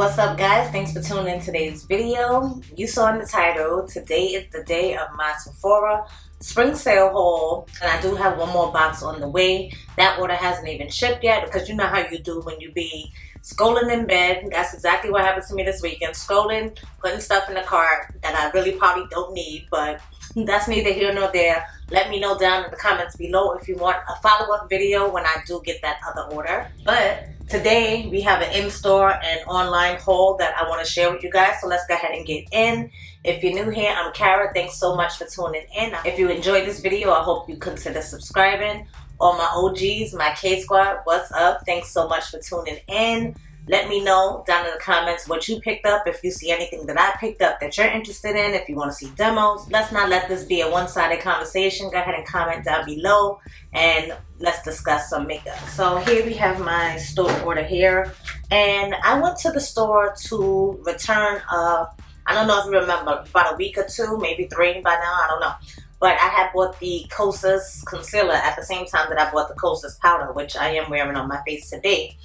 What's up, guys? Thanks for tuning in today's video. You saw in the title, today is the day of my Sephora Spring Sale haul, and I do have one more box on the way. That order hasn't even shipped yet because you know how you do when you be scrolling in bed. That's exactly what happened to me this weekend. Scrolling, putting stuff in the cart that I really probably don't need, but that's neither here nor there. Let me know down in the comments below if you want a follow-up video when I do get that other order. But today we have an in-store and online haul that I want to share with you guys, so let's go ahead and get in. If you're new here, I'm Kara. Thanks so much for tuning in. If you enjoyed this video, I hope you consider subscribing. All my OGs, my K-Squad, what's up? Thanks so much for tuning in. Let me know down in the comments what you picked up, if you see anything that I picked up that you're interested in, if you want to see demos. Let's not let this be a one-sided conversation. Go ahead and comment down below and let's discuss some makeup. So here we have my store order here, and I went to the store to return I don't know if you remember, about a week or two, maybe 3 by now, I don't know. But I had bought the Kosas concealer at the same time that I bought the Kosas powder, which I am wearing on my face today.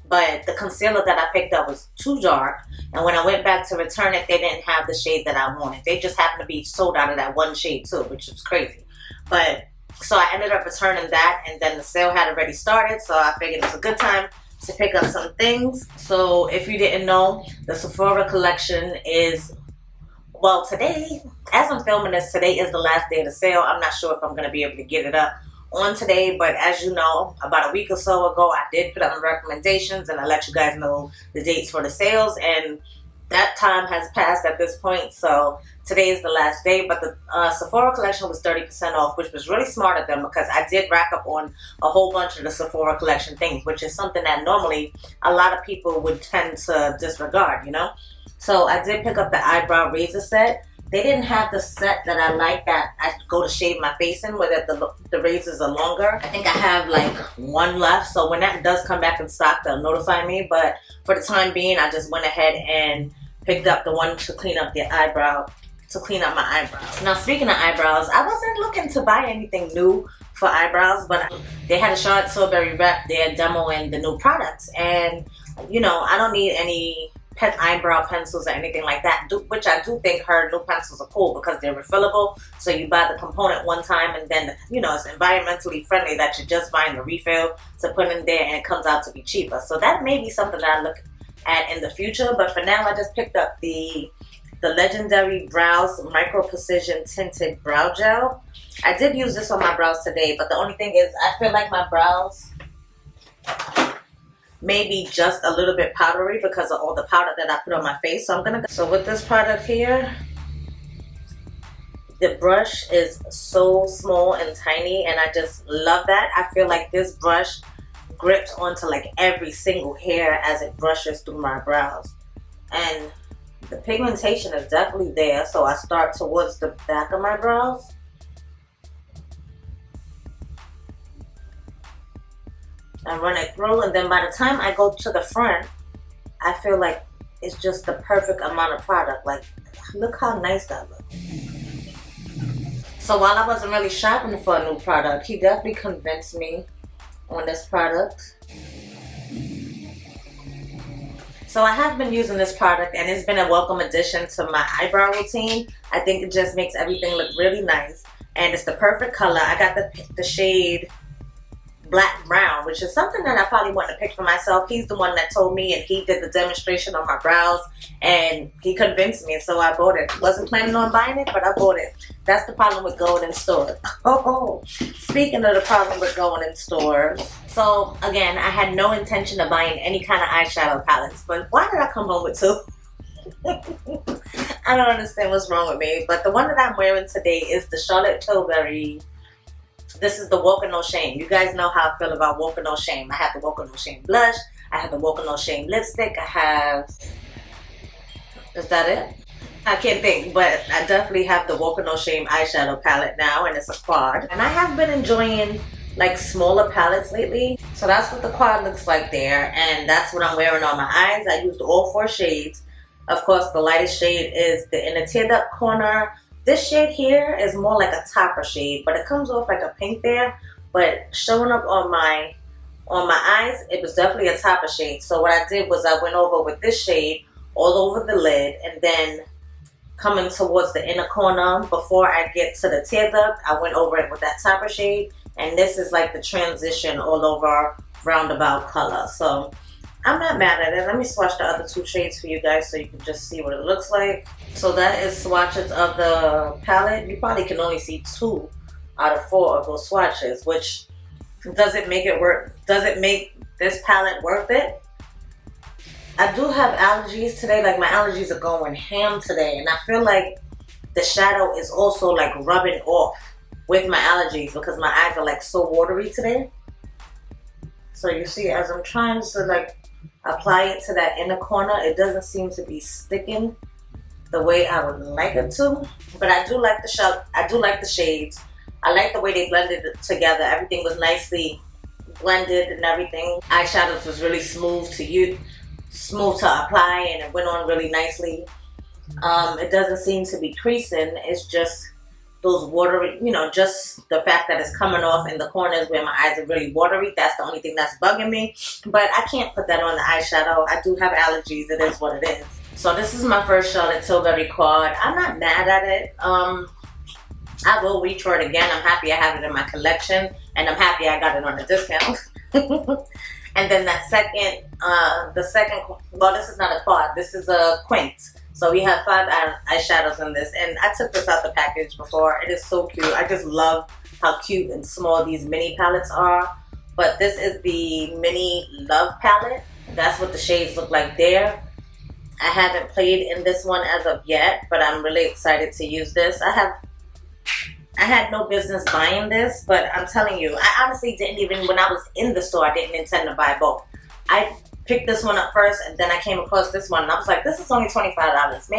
But the concealer that I picked up was too dark, and when I went back to return it, they didn't have the shade that I wanted. They just happened to be sold out of that one shade too, which was crazy. But so I ended up returning that, and then the sale had already started, so I figured it was a good time to pick up some things. So if you didn't know, the Sephora collection is, well, today, as I'm filming this, today is the last day of the sale. I'm not sure if I'm going to be able to get it up on today, but as you know, about a week or so ago, I did put up my recommendations and I let you guys know the dates for the sales, and that time has passed at this point, so today is the last day. But the Sephora collection was 30% off, which was really smart of them because I did rack up on a whole bunch of the Sephora collection things, which is something that normally a lot of people would tend to disregard, you know. So I did pick up the Eyebrow Razor set. They didn't have the set that I like that I go to shave my face in, where the razors are longer. I think I have like one left, so when that does come back in stock, they'll notify me. But for the time being, I just went ahead and picked up the one to clean up the eyebrow, to clean up my eyebrows. Now, speaking of eyebrows, I wasn't looking to buy anything new for eyebrows, but they had a Charlotte Tilbury rep there demoing the new products, and you know, I don't need any eyebrow pencils or anything like that, which I do think her new pencils are cool because they're refillable, so you buy the component one time and then, you know, it's environmentally friendly that you're just buying the refill to put in there, and it comes out to be cheaper. So that may be something that I look at in the future, but for now I just picked up the Legendary Brows Micro Precision Tinted Brow Gel. I did use this on my brows today, but the only thing is I feel like my brows maybe just a little bit powdery because of all the powder that I put on my face. So I'm gonna so with this product here, the brush is so small and tiny, and I just love that. I feel like this brush grips onto like every single hair as it brushes through my brows, and the pigmentation is definitely there. So I start towards the back of my brows, and run it through, and then by the time I go to the front, I feel like it's just the perfect amount of product. Like, look how nice that looks. So while I wasn't really shopping for a new product, he definitely convinced me on this product. So I have been using this product, and it's been a welcome addition to my eyebrow routine. I think it just makes everything look really nice, and it's the perfect color. I got the shade Black Brown, which is something that I probably want to pick for myself. He's the one that told me, and he did the demonstration on my brows, and he convinced me, so I bought it. Wasn't planning on buying it, but I bought it. That's the problem with going in stores. Oh, speaking of the problem with going in stores, so again, I had no intention of buying any kind of eyeshadow palettes, but why did I come home with 2? I don't understand what's wrong with me, but the one that I'm wearing today is the Charlotte Tilbury. This is the Walk of No Shame. You guys know how I feel about Walk of No Shame. I have the Walk of No Shame blush. I have the Walk of No Shame lipstick. I have, is that it? I can't think, but I definitely have the Walk of No Shame eyeshadow palette now, and it's a quad. And I have been enjoying like smaller palettes lately. So that's what the quad looks like there, and that's what I'm wearing on my eyes. I used all 4 shades. Of course, the lightest shade is the in the teared up corner. This shade here is more like a topper shade, but it comes off like a pink there. But showing up on my eyes, it was definitely a topper shade. So what I did was I went over with this shade all over the lid, and then coming towards the inner corner. Before I get to the tear duct, I went over it with that topper shade, and this is like the transition all over roundabout color. So I'm not mad at it. Let me swatch the other two shades for you guys so you can just see what it looks like. So that is swatches of the palette. You probably can only see 2 out of 4 of those swatches, which doesn't make it work. Does it make this palette worth it? I do have allergies today. Like, my allergies are going ham today, and I feel like the shadow is also like rubbing off with my allergies because my eyes are like so watery today. So you see, as I'm trying to like apply it to that inner corner, it doesn't seem to be sticking the way I would like it to. But I do like the shades. I like the way they blended it together. Everything was nicely blended and everything. Eyeshadows was really smooth to apply, and it went on really nicely. It doesn't seem to be creasing. It's just those watery, you know, just the fact that it's coming off in the corners where my eyes are really watery. That's the only thing that's bugging me. But I can't put that on the eyeshadow. I do have allergies. It is what it is. So this is my first Charlotte Tilbury quad. I'm not mad at it. I will reach for it again. I'm happy I have it in my collection, and I'm happy I got it on a discount. And then that second, well, this is not a quad. This is a quint. So we have 5 eyeshadows in this, and I took this out the package before. It is so cute. I just love how cute and small these mini palettes are. But this is the mini Love palette. That's what the shades look like there. I haven't played in this one as of yet, but I'm really excited to use this. I had no business buying this, but I'm telling you, I honestly didn't even, when I was in the store, I didn't intend to buy both. I picked this one up first, and then I came across this one, and I was like, this is only $25.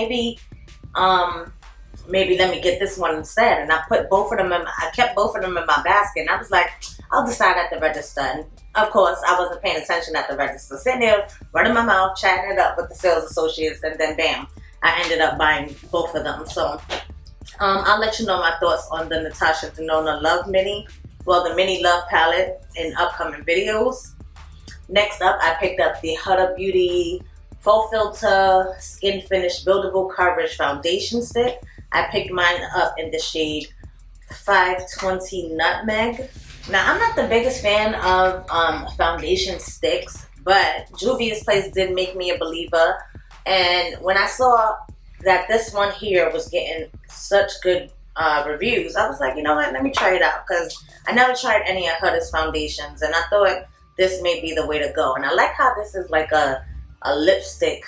Maybe let me get this one instead. And I put both of them in, I kept both of them in my basket, and I was like, I'll decide at the register. And of course, I wasn't paying attention at the register, sitting there, running my mouth, chatting it up with the sales associates, and then bam, I ended up buying both of them. So I'll let you know my thoughts on the Natasha Denona Love Mini, well, the Mini Love palette in upcoming videos. Next up, I picked up the Huda Beauty Faux Filter Skin Finish Buildable Coverage Foundation Stick. I picked mine up in the shade 520 Nutmeg. Now, I'm not the biggest fan of foundation sticks, but Juvia's Place did make me a believer. And when I saw that this one here was getting such good reviews, I was like, you know what, let me try it out, because I never tried any of Huda's foundations, and I thought this may be the way to go. And I like how this is like a lipstick,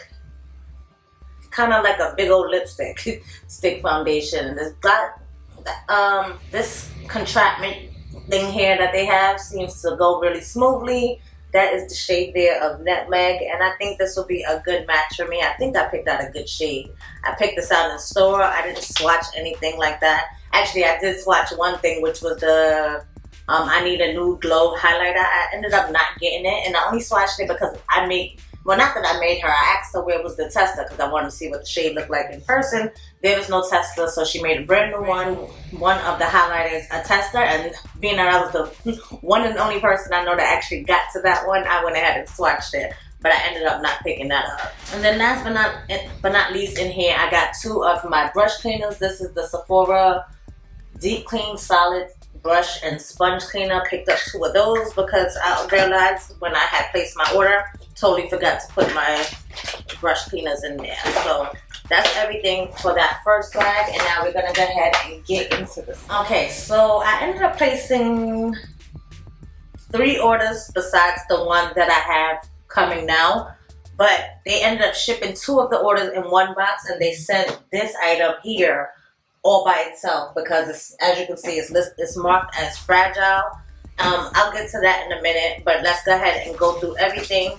kind of like a big old lipstick stick foundation. And this contraption thing here that they have seems to go really smoothly. That is the shade there of Nutmeg, and I think this will be a good match for me. I think I picked out a good shade. I picked this out in the store. I didn't swatch anything like that. Actually, I did swatch one thing, which was the I Need a Nude Glow highlighter. I ended up not getting it, and I only swatched it because I made, well, not that I made her, I asked her where was the tester because I wanted to see what the shade looked like in person. There was no tester, so she made a brand new one of the highlighters a tester, and being that I was the one and only person I know that actually got to that one, I went ahead and swatched it, but I ended up not picking that up. And then last but not least in here, I got 2 of my brush cleaners. This is the Sephora Deep Clean Solid Brush and Sponge Cleaner. Picked up 2 of those because I realized when I had placed my order, totally forgot to put my brush cleaners in there. So that's everything for that first bag, and now we're gonna go ahead and get into this. Okay, so I ended up placing 3 orders besides the one that I have coming now, but they ended up shipping 2 of the orders in one box, and they sent this item here all by itself because it's, as you can see, it's marked as fragile. I'll get to that in a minute, but let's go ahead and go through everything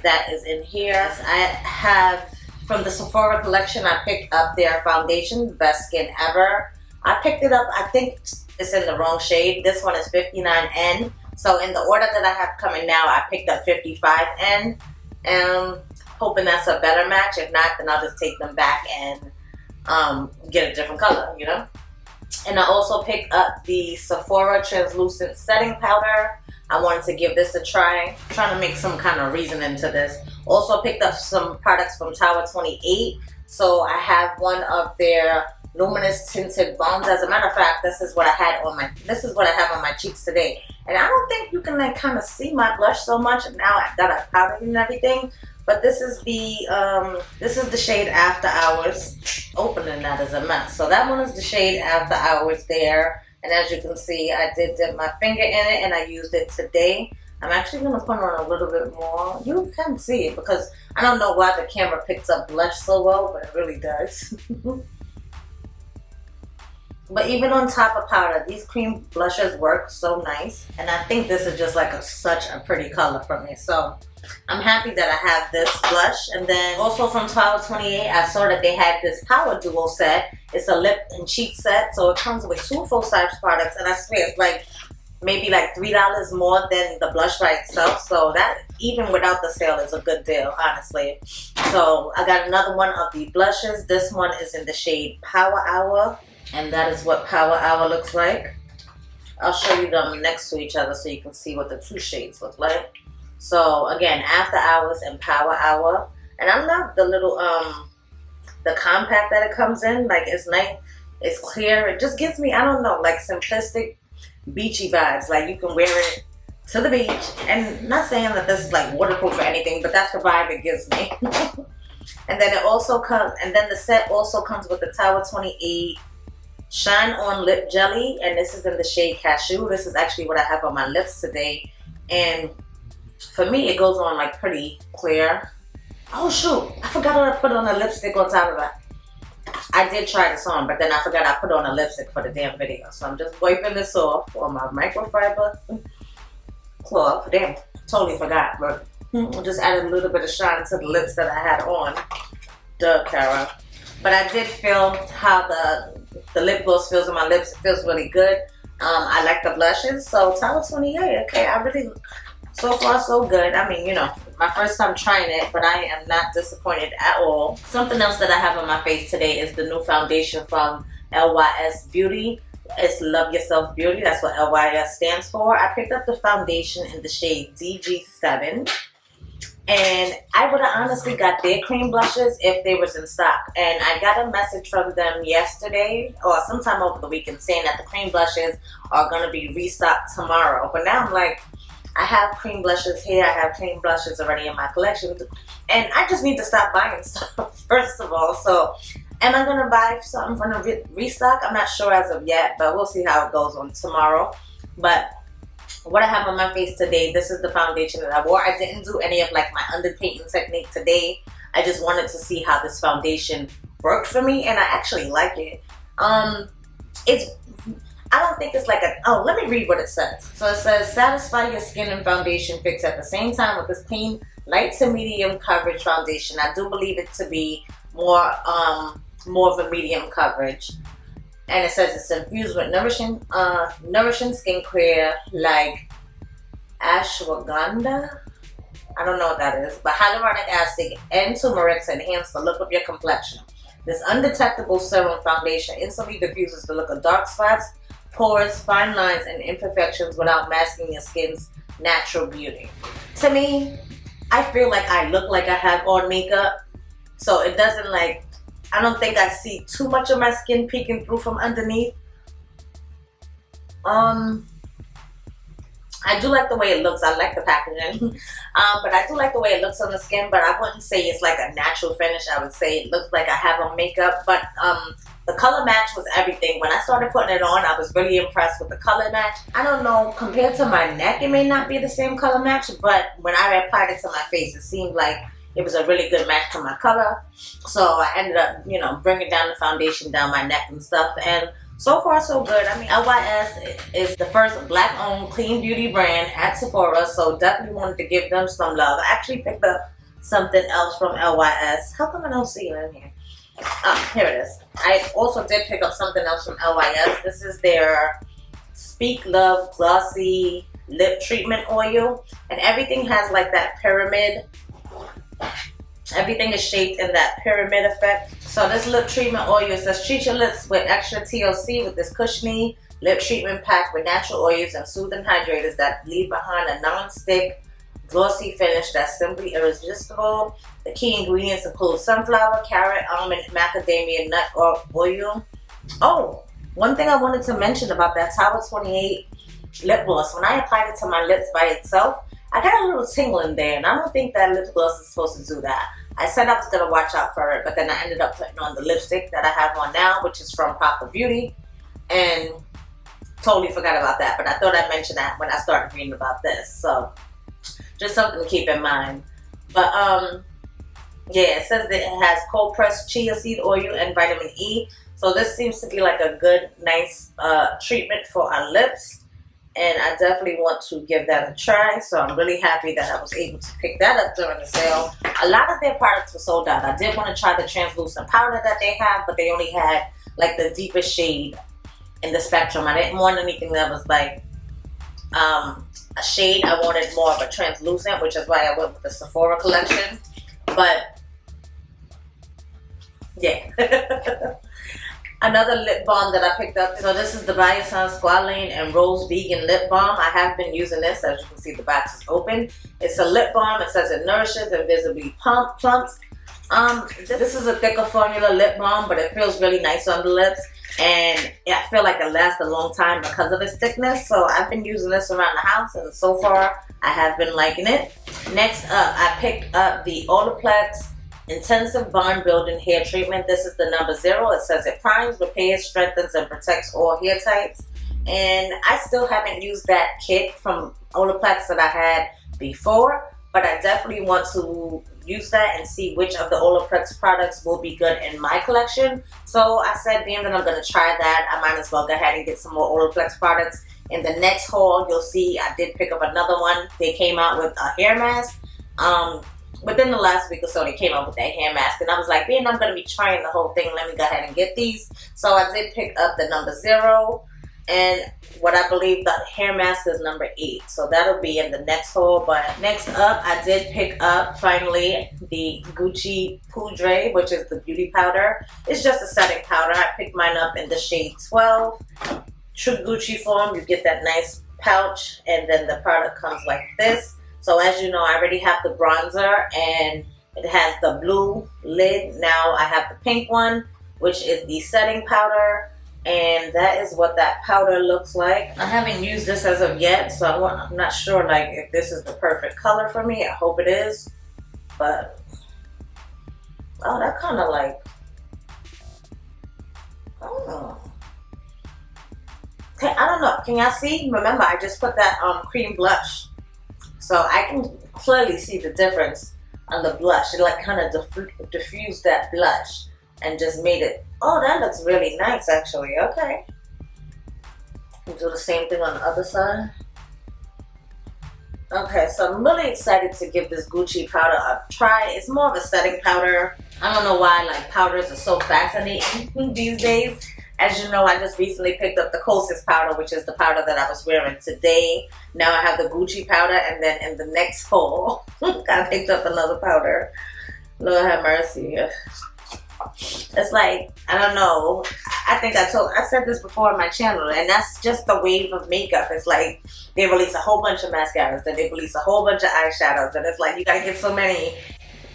that is in here. I have, from the Sephora collection, I picked up their foundation, Best Skin Ever. I picked it up, I think it's in the wrong shade. This one is 59N. So in the order that I have coming now, I picked up 55N. Hoping that's a better match. If not, then I'll just take them back and get a different color, you know. And I also picked up the Sephora Translucent Setting Powder. I wanted to give this a try. I'm trying to make some kind of reasoning to this. Also picked up some products from Tower 28. So I have one of their luminous tinted balms. As a matter of fact, this is what I have on my cheeks today. And I don't think you can like kind of see my blush so much now that I've powdered and everything. But this is the shade After Hours. Opening that is a mess. So that one is the shade After Hours there. And as you can see, I did dip my finger in it and I used it today. I'm actually going to put on a little bit more. You can see it because I don't know why the camera picks up blush so well, but it really does. But even on top of powder, these cream blushes work so nice. And I think this is just like such a pretty color for me. So I'm happy that I have this blush. And then also from Tower 28, I saw that they had this Power Duo set. It's a lip and cheek set. So it comes with 2 full-size products. And I swear it's like maybe like $3 more than the blush by itself. So that, even without the sale, is a good deal, honestly. So I got another one of the blushes. This one is in the shade Power Hour. And that is what Power Hour looks like. I'll show you them next to each other so you can see what the 2 shades look like. So again, After Hours and Power Hour. And I love the little, the compact that it comes in. Like, it's nice, it's clear. It just gives me, I don't know, like simplistic, beachy vibes. Like, you can wear it to the beach. And not saying that this is like waterproof or anything, but that's the vibe it gives me. And then it also comes, and then the set also comes with the Tower 28 Shine On Lip Jelly, and this is in the shade Cashew. This is actually what I have on my lips today, and for me it goes on like pretty clear. Oh shoot, I forgot that I put on a lipstick on top of that. I did try this on, but then I forgot I put on a lipstick for the damn video, so I'm just wiping this off on my microfiber cloth. Damn, totally forgot, but I just added a little bit of shine to the lips that I had on. Duh, Cara. But I did feel how the lip gloss feels on my lips. It feels really good. I like the blushes. So Tower 28, okay, I really, so far so good. I mean, you know, my first time trying it, but I am not disappointed at all. Something else that I have on my face today is the new foundation from LYS Beauty. It's Love Yourself Beauty. That's what LYS stands for. I picked up the foundation in the shade DG7. And I would have honestly got their cream blushes if they was in stock. And I got a message from them yesterday or sometime over the weekend saying that the cream blushes are going to be restocked tomorrow. But now I'm like, I have cream blushes here. I have cream blushes already in my collection. And I just need to stop buying stuff, first of all. So am I going to buy something from the restock? I'm not sure as of yet, but we'll see how it goes on tomorrow. But what I have on my face today, this is the foundation that I wore. I didn't do any of like my underpainting technique today. I just wanted to see how this foundation worked for me, and I actually like it. I don't think it's like oh, let me read what it says. So it says, satisfy your skin and foundation fix at the same time with this clean, light to medium coverage foundation. I do believe it to be more of a medium coverage. And it says it's infused with nourishing skincare like ashwagandha. I don't know what that is, but hyaluronic acid and turmeric to enhance the look of your complexion. This undetectable serum foundation instantly diffuses the look of dark spots, pores, fine lines, and imperfections without masking your skin's natural beauty. To me, I feel like I look like I have on makeup, so it doesn't like, I don't think I see too much of my skin peeking through from underneath. I do like the way it looks. I like the packaging. But I do like the way it looks on the skin, but I wouldn't say it's like a natural finish. I would say it looks like I have on makeup, but the color match was everything. When I started putting it on, I was really impressed with the color match. I don't know, compared to my neck, it may not be the same color match, but when I applied it to my face, it seemed like it was a really good match to my color. So I ended up, you know, bringing down the foundation down my neck and stuff. And so far, so good. I mean, LYS is the first Black-owned clean beauty brand at Sephora. So definitely wanted to give them some love. I actually picked up something else from LYS. How come I don't see it in here? Oh, here it is. I also did pick up something else from LYS. This is their Speak Love Glossy Lip Treatment Oil. And everything has like that pyramid. Everything is shaped in that pyramid effect. So this lip treatment oil says treat your lips with extra TLC with this cushiony lip treatment packed with natural oils and soothing hydrators that leave behind a non-stick glossy finish that's simply irresistible. The key ingredients include sunflower, carrot, almond, macadamia nut, or oil. Oh, one thing I wanted to mention about that Tower 28 lip gloss. When I applied it to my lips by itself, I got a little tingle in there, and I don't think that lip gloss is supposed to do that. I said I was going to watch out for it, but then I ended up putting on the lipstick that I have on now, which is from Proper Beauty, and totally forgot about that. But I thought I'd mention that when I started reading about this. So just something to keep in mind. But yeah, it says that it has cold pressed chia seed oil and vitamin E. So this seems to be like a good, nice treatment for our lips. And I definitely want to give that a try. So I'm really happy that I was able to pick that up during the sale. A lot of their products were sold out. I did want to try the translucent powder that they have, but they only had like the deepest shade in the spectrum. I didn't want anything that was like a shade. I wanted more of a translucent, which is why I went with the Sephora collection. But yeah. Another lip balm that I picked up. So this is the Bioson Squalene and Rose Vegan Lip Balm. I have been using this. As you can see, the box is open. It's a lip balm. It says it nourishes and visibly plumps. This is a thicker formula lip balm, but it feels really nice on the lips. And I feel like it lasts a long time because of its thickness. So I've been using this around the house, and so far I have been liking it. Next up, I picked up the Autoplex Intensive Bond Building Hair Treatment. This is the number 0. It says it primes, repairs, strengthens, and protects all hair types. And I still haven't used that kit from Autoplex that I had before, but I definitely want to use that and see which of the Autoplex products will be good in my collection. So I said, being that I'm going to try that, I might as well go ahead and get some more Autoplex products. In the next haul, you'll see I did pick up another one. They came out with a hair mask. Within the last week or so, they came out with that hair mask, and I was like, man, I'm going to be trying the whole thing. Let me go ahead and get these. So I did pick up the number 0, and what I believe the hair mask is number 8. So that'll be in the next haul. But next up, I did pick up, finally, the Gucci Poudre, which is the beauty powder. It's just a setting powder. I picked mine up in the shade 12. True Gucci form. You get that nice pouch, and then the product comes like this. So as you know, I already have the bronzer, and it has the blue lid. Now I have the pink one, which is the setting powder, and that is what that powder looks like. I haven't used this as of yet, so I'm not sure like if this is the perfect color for me. I hope it is, but oh, that kind of like, oh. Okay, I don't know. Can y'all see? Remember, I just put that cream blush. So I can clearly see the difference on the blush. It like kind of diffused that blush and just made it, oh, that looks really nice actually. Okay. We'll do the same thing on the other side. Okay, so I'm really excited to give this Gucci powder a try. It's more of a setting powder. I don't know why like powders are so fascinating these days. As you know, I just recently picked up the Kosas powder, which is the powder that I was wearing today. Now I have the Gucci powder, and then in the next haul, I picked up another powder. Lord have mercy. It's like, I don't know. I think I said this before on my channel, and that's just the wave of makeup. It's like they release a whole bunch of mascaras, then they release a whole bunch of eyeshadows, and it's like you gotta get so many.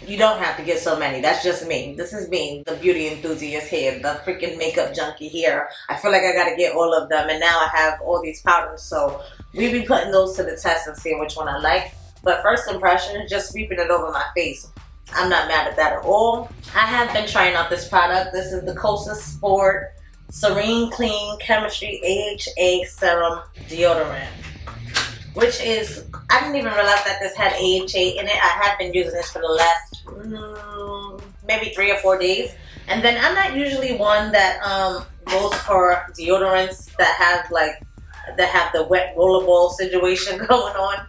You don't have to get so many. That's just me. This is me, the beauty enthusiast here, the freaking makeup junkie here. I feel like I gotta get all of them, and now I have all these powders, so we be putting those to the test and seeing which one I like. But first impression, just sweeping it over my face. I'm not mad at that at all. I have been trying out this product. This is the Kosas Sport Serene Clean Chemistry AHA Serum Deodorant, which is, I didn't even realize that this had AHA in it. I have been using this for the last maybe 3 or 4 days. And then I'm not usually one that goes for deodorants that have the wet rollerball situation going on.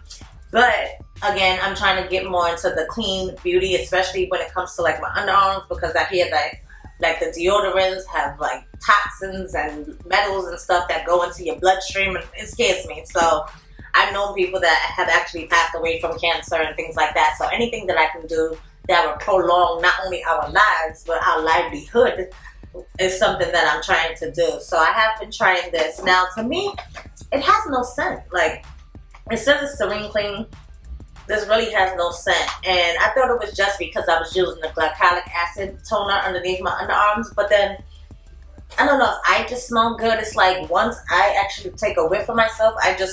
But again, I'm trying to get more into the clean beauty, especially when it comes to like my underarms, because I hear that like the deodorants have like toxins and metals and stuff that go into your bloodstream, and it scares me. So I've known people that have actually passed away from cancer and things like that. So anything that I can do that will prolong not only our lives, but our livelihood is something that I'm trying to do. So I have been trying this. Now, to me, it has no scent. Like, it says it's Serene Clean, this really has no scent. And I thought it was just because I was using the glycolic acid toner underneath my underarms. But then, I don't know if I just smell good. It's like once I actually take a whiff of myself, I don't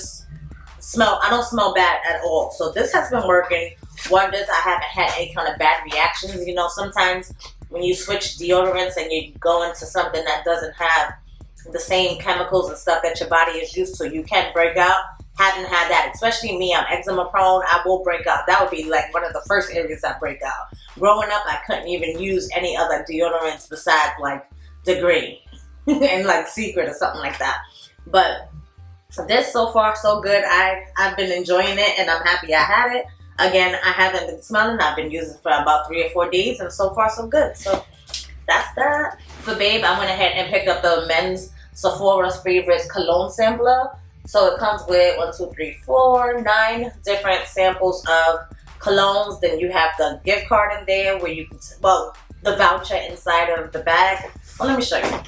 smell bad at all. So this has been working wonders. I haven't had any kind of bad reactions. You know, sometimes when you switch deodorants and you go into something that doesn't have the same chemicals and stuff that your body is used to, you can break out. Haven't had that, especially me. I'm eczema prone. I will break out. That would be like one of the first areas I break out. Growing up, I couldn't even use any other deodorants besides like Degree and like Secret or something like that. But this, so far so good. I've been enjoying it, and I'm happy I had it. Again, I haven't been smelling. I've been using it for about 3 or 4 days, and so far so good. So that's that. For Babe, I went ahead and picked up the men's Sephora Favorites Cologne sampler. So it comes with 9 different samples of colognes. Then you have the gift card in there where you can, well, the voucher inside of the bag. Well, let me show you.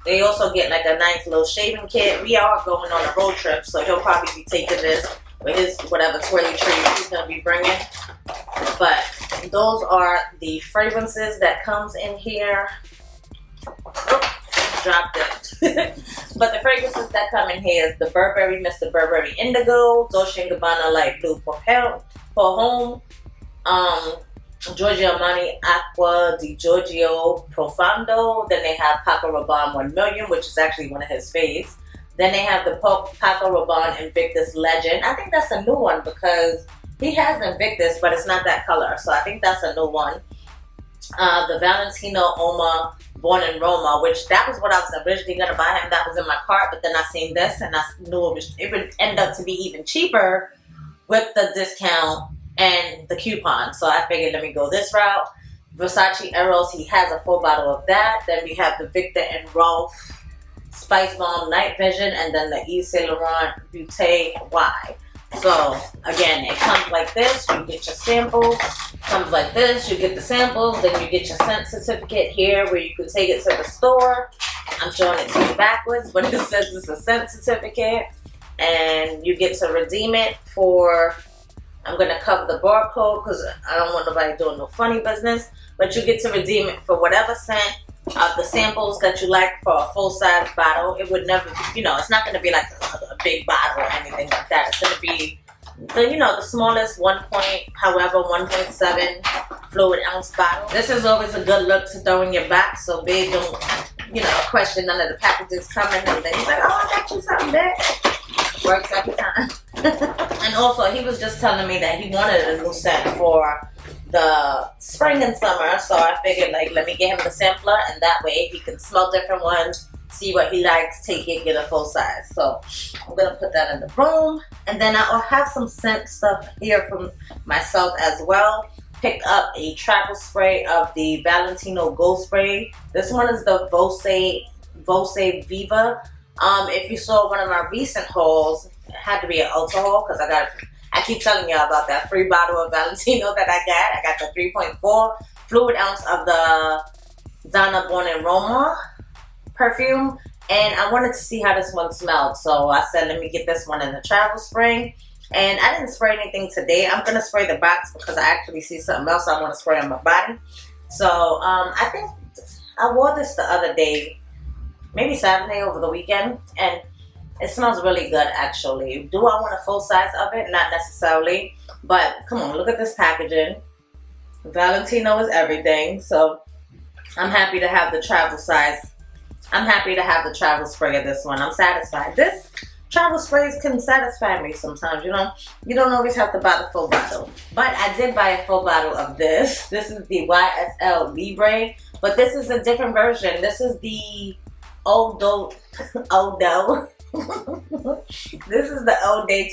They also get like a nice little shaving kit. We are going on a road trip, so he'll probably be taking this with his whatever twirly tree he's going to be bringing. But those are the fragrances that comes in here. Dropped it. But the fragrances that come in here is the Burberry Mr. Burberry Indigo, Dolce & Gabbana Light Blue for Home, Giorgio Armani Acqua di Giorgio Profondo. Then they have Paco Rabanne 1 Million, which is actually one of his faves. Then they have the Paco Rabanne Invictus Legend. I think that's a new one because he has Invictus, but it's not that color. So I think that's a new one. The Valentino Oma Born in Roma, which that was what I was originally going to buy him. That was in my cart, but then I seen this and I knew it would end up to be even cheaper with the discount and the coupon. So I figured, let me go this route. Versace Arrows, he has a full bottle of that. Then we have the Victor and Rolf Spice Balm Night Vision, and then the Yves Saint Laurent Beauté Y. So again, it comes like this. You get your samples. Comes like this. You get the samples. Then you get your scent certificate here, where you can take it to the store. I'm showing it to you backwards, but it says it's a scent certificate, and you get to redeem it for. I'm gonna cover the barcode because I don't want nobody doing no funny business. But you get to redeem it for whatever scent of the samples that you like for a full-size bottle. It would never, it's not gonna be like a big bottle or anything like that. It's gonna be the smallest 1.7 fluid ounce bottle. This is always a good look to throw in your box, so Babe don't, question none of the packages coming, and then he's like, oh, I got you something there. Works every time. And also, he was just telling me that he wanted a new scent for the spring and summer, so I figured, let me get him the sampler, and that way he can smell different ones, see what he likes, take it, get a full size. So I'm gonna put that in the room, and then I'll have some scent stuff here from myself as well. Picked up a travel spray of the Valentino Gold Spray. This one is the Vose Viva. If you saw one of my recent hauls, it had to be an Ulta haul because I keep telling y'all about that free bottle of Valentino that I got. I got the 3.4 fluid ounce of the Donna Born in Roma perfume, and I wanted to see how this one smelled. So I said, let me get this one in the travel spray. And I didn't spray anything today. I'm going to spray the box because I actually see something else I want to spray on my body. So I think I wore this the other day, maybe Saturday over the weekend, and it smells really good actually. Do I want a full size of it? Not necessarily, but come on, look at this packaging. Valentino is everything, so I'm happy to have the travel size. I'm happy to have the travel spray of this one. I'm satisfied. This travel sprays can satisfy me sometimes, you don't always have to buy the full bottle. But I did buy a full bottle of this. This is the YSL Libre, but this is a different version. This is the Odo. This is the Eau de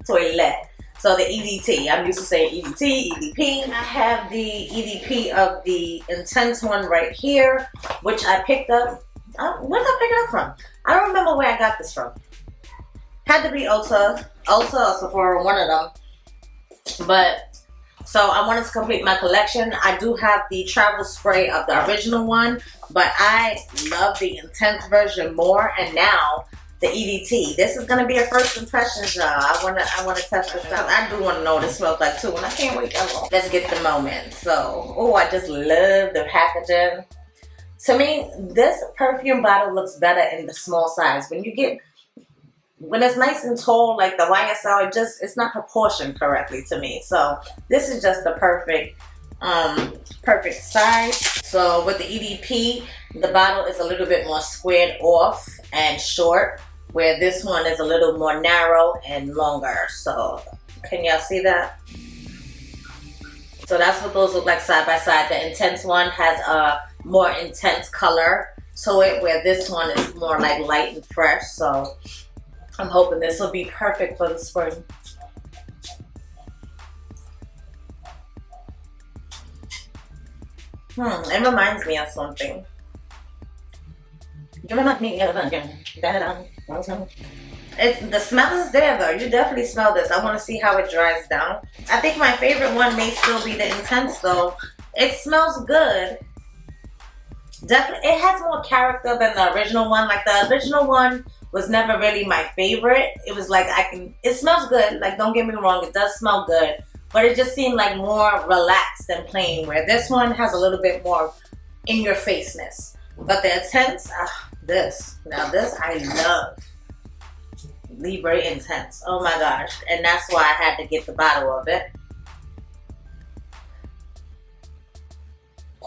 Toilette. So the EDT. I'm used to saying EDT, EDP. I have the EDP of the Intense one right here, which I picked up. Where did I pick it up from? I don't remember where I got this from. Had to be Ulta or Sephora, one of them. But, so I wanted to complete my collection. I do have the travel spray of the original one, but I love the Intense version more. And now the EDT. This is gonna be a first impression, y'all. I wanna test this out. I do wanna know what it smells like too, and I can't wait that long. Let's get the moment. So, oh, I just love the packaging. To me, this perfume bottle looks better in the small size. When it's nice and tall, like the YSL, it's not proportioned correctly to me. So this is just the perfect size. So with the EDP, the bottle is a little bit more squared off and short, where this one is a little more narrow and longer. So can y'all see that? So that's what those look like side by side. The intense one has a more intense color to it, where this one is more like light and fresh. So I'm hoping this will be perfect for the spring. It reminds me of something. The smell is there though. You definitely smell this. I want to see how it dries down. I think my favorite one may still be the Intense though. It smells good. Definitely, it has more character than the original one. Like the original one was never really my favorite. It was like it smells good. Like don't get me wrong, it does smell good. But it just seemed like more relaxed than plain, where this one has a little bit more in your faceness. But the Intense, this I love. Libre Intense. Oh my gosh. And that's why I had to get the bottle of it.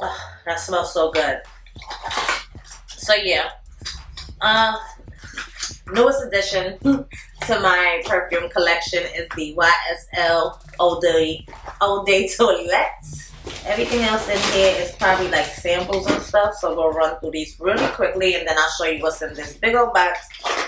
Oh, that smells so good. So yeah. Newest addition to my perfume collection is the YSL Eau de Toilette. Everything else in here is probably like samples and stuff, so we'll run through these really quickly and then I'll show you what's in this big old box,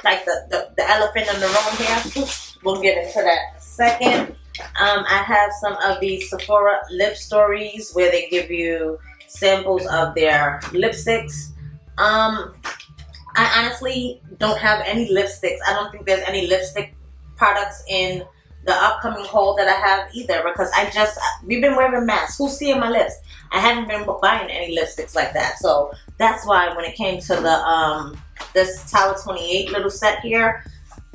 like the elephant in the room here. We'll get into that in a second. I have some of these Sephora lip stories where they give you samples of their lipsticks. I honestly don't have any lipsticks. I don't think there's any lipstick products in the upcoming haul that I have either, because we've been wearing masks. Who's seeing my lips? I haven't been buying any lipsticks like that. So that's why when it came to the this Tower 28 little set here,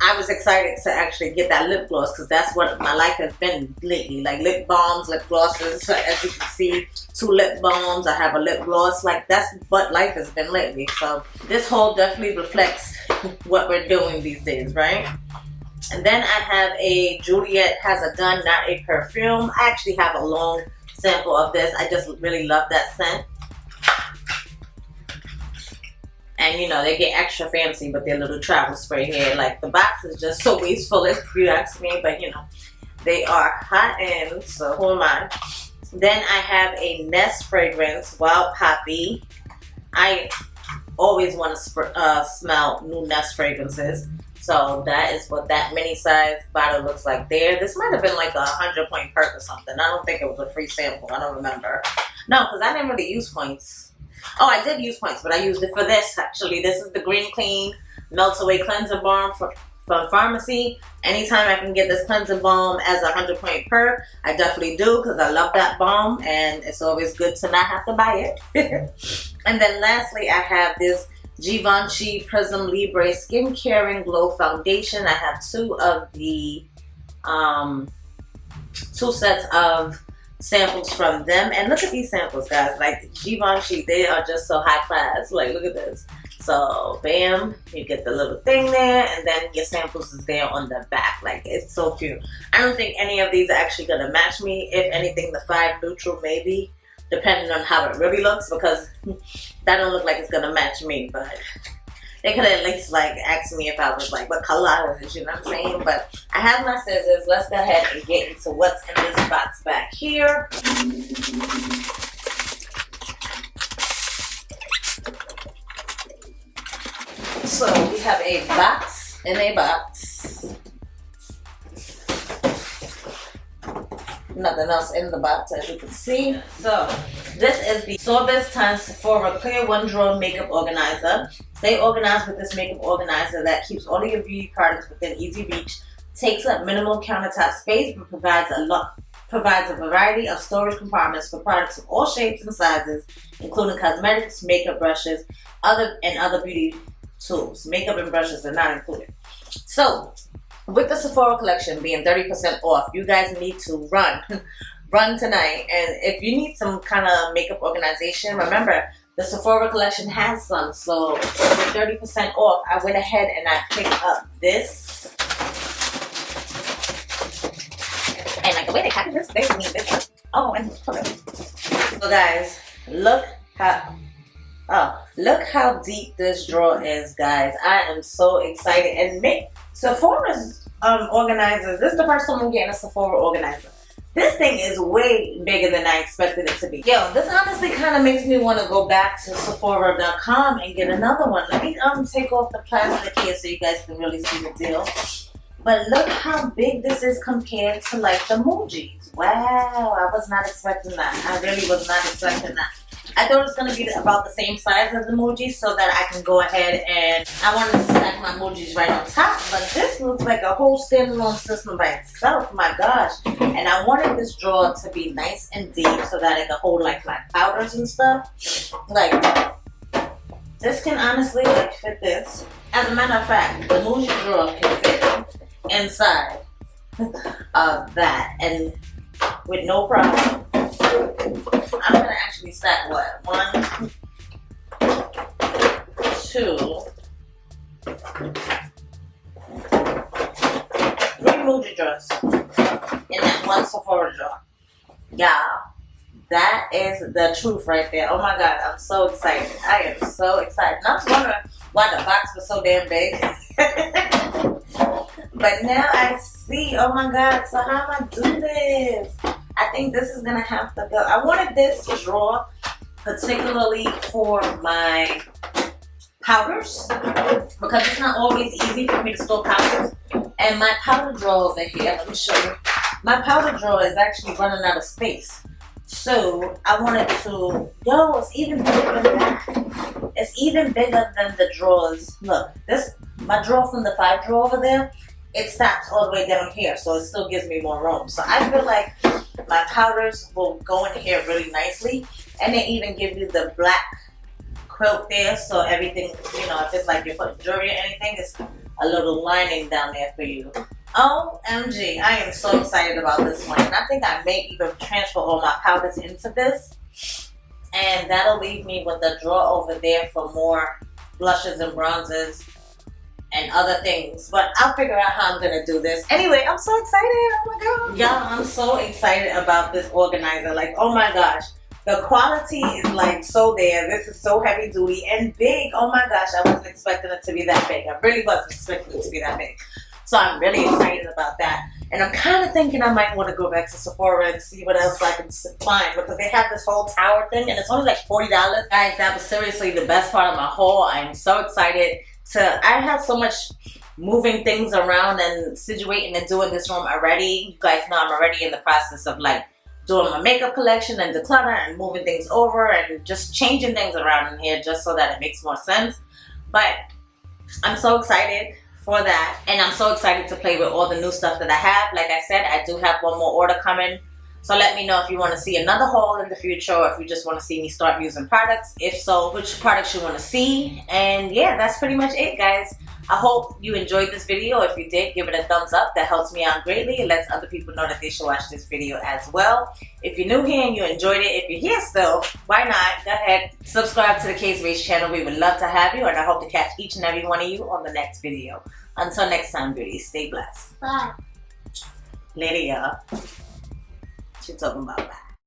I was excited to actually get that lip gloss, because that's what my life has been lately. Like lip balms, lip glosses. So as you can see, 2 lip balms. I have a lip gloss. Like that's what life has been lately. So this haul definitely reflects what we're doing these days, right? And then I have a Juliet Has a Gun, Not a Perfume. I actually have a long sample of this. I just really love that scent. And you know, they get extra fancy with their little travel spray here. Like the box is just so wasteful if you ask me, but you know, they are hot end, so who am I? Then I have a Nest fragrance, Wild Poppy. I always want to smell new Nest fragrances. So that is what that mini size bottle looks like there. This might have been like a 100-point perk or something. I don't think it was a free sample. I don't remember. No, because I didn't really use points. Oh, I did use points, but I used it for this actually. This is the Green Clean Melt Away Cleanser Balm from Pharmacy. Anytime I can get this cleanser balm as a 100-point perk, I definitely do, because I love that balm and it's always good to not have to buy it. And then lastly, I have this Givenchy Prism Libre Skin Caring Glow Foundation. I have 2 of the 2 sets of samples from them, and look at these samples, guys. Like Givenchy, they are just so high class. Like look at this. So bam, you get the little thing there, and then your samples is there on the back. Like it's so cute. I don't think any of these are actually gonna match me. If anything, the 5 Neutral maybe, depending on how it really looks, because that don't look like it's gonna match me. But they could at least like ask me if I was like what color I was, you know what I'm saying? But I have my scissors. Let's go ahead and get into what's in this box back here. So we have a box in a box. Nothing else in the box, as you can see. So this is the Sorbus x Sephora Clear One Drawer Makeup Organizer. Stay organized with this makeup organizer that keeps all of your beauty products within easy reach, takes up minimal countertop space, but provides a variety of storage compartments for products of all shapes and sizes, including cosmetics, makeup brushes, other beauty tools. Makeup and brushes are not included. So, with the Sephora collection being 30% off, you guys need to run tonight. And if you need some kind of makeup organization, remember the Sephora collection has some. So with 30% off, I went ahead and I picked up this. And like the way they package this, they need this. Oh, and so guys, look how deep this drawer is, guys. I am so excited. And Sephora's organizers. This is the first time I'm getting a Sephora organizer. This thing is way bigger than I expected it to be. Yo, this honestly kind of makes me want to go back to Sephora.com and get another one. Let me take off the plastic here so you guys can really see the deal. But look how big this is compared to like the Mujis. Wow, I was not expecting that. I really was not expecting that. I thought it was going to be about the same size as the Mujis so that I can go ahead and I wanted to stack my Mujis right on top. But this looks like a whole standalone system by itself. My gosh. And I wanted this drawer to be nice and deep so that it could hold like my powders and stuff. Like, this can honestly like fit this. As a matter of fact, the Muji drawer can fit inside of that. And with no problem. I'm gonna actually stack what? 1, 2, 3 Muji drawers in that one Sephora drawer. Yeah, that is the truth right there. Oh my god, I'm so excited. I am so excited. And I was wondering why the box was so damn big. But now I see. Oh my god, so how am I do this? I think this is gonna have to go. I wanted this drawer particularly for my powders because it's not always easy for me to store powders. And my powder drawer over here, let me show you. My powder drawer is actually running out of space. So I wanted to, it's even bigger than that. It's even bigger than the drawers. Look, my drawer from the 5 drawer over there, it stops all the way down here, so it still gives me more room. So I feel like my powders will go in here really nicely. And they even give you the black quilt there, so everything, if it's like you're putting jewelry or anything, it's a little lining down there for you. OMG, I am so excited about this one. And I think I may even transfer all my powders into this. And that'll leave me with a drawer over there for more blushes and bronzers and other things. But I'll figure out how I'm going to do this. Anyway, I'm so excited. Oh my god. Y'all, I'm so excited about this organizer. Like, oh my gosh. The quality is like so there. This is so heavy duty and big. Oh my gosh, I wasn't expecting it to be that big. I really wasn't expecting it to be that big. So I'm really excited about that. And I'm kind of thinking I might want to go back to Sephora and see what else I can find because they have this whole tower thing and it's only like $40. Guys, that was seriously the best part of my haul. I'm so excited I have so much moving things around and situating and doing this room already. You guys know I'm already in the process of like doing my makeup collection and declutter and moving things over and just changing things around in here just so that it makes more sense. But I'm so excited for that, and I'm so excited to play with all the new stuff that I have. Like I said, I do have one more order coming, so let me know if you want to see another haul in the future or if you just want to see me start using products. If so, which products you want to see. And yeah, that's pretty much it, guys. I hope you enjoyed this video. If you did, give it a thumbs up. That helps me out greatly. It lets other people know that they should watch this video as well. If you're new here and you enjoyed it, if you're here still, why not? Go ahead, subscribe to the K's Race channel. We would love to have you, and I hope to catch each and every one of you on the next video. Until next time, beauties, stay blessed. Bye. Later, y'all. She's talking about bye.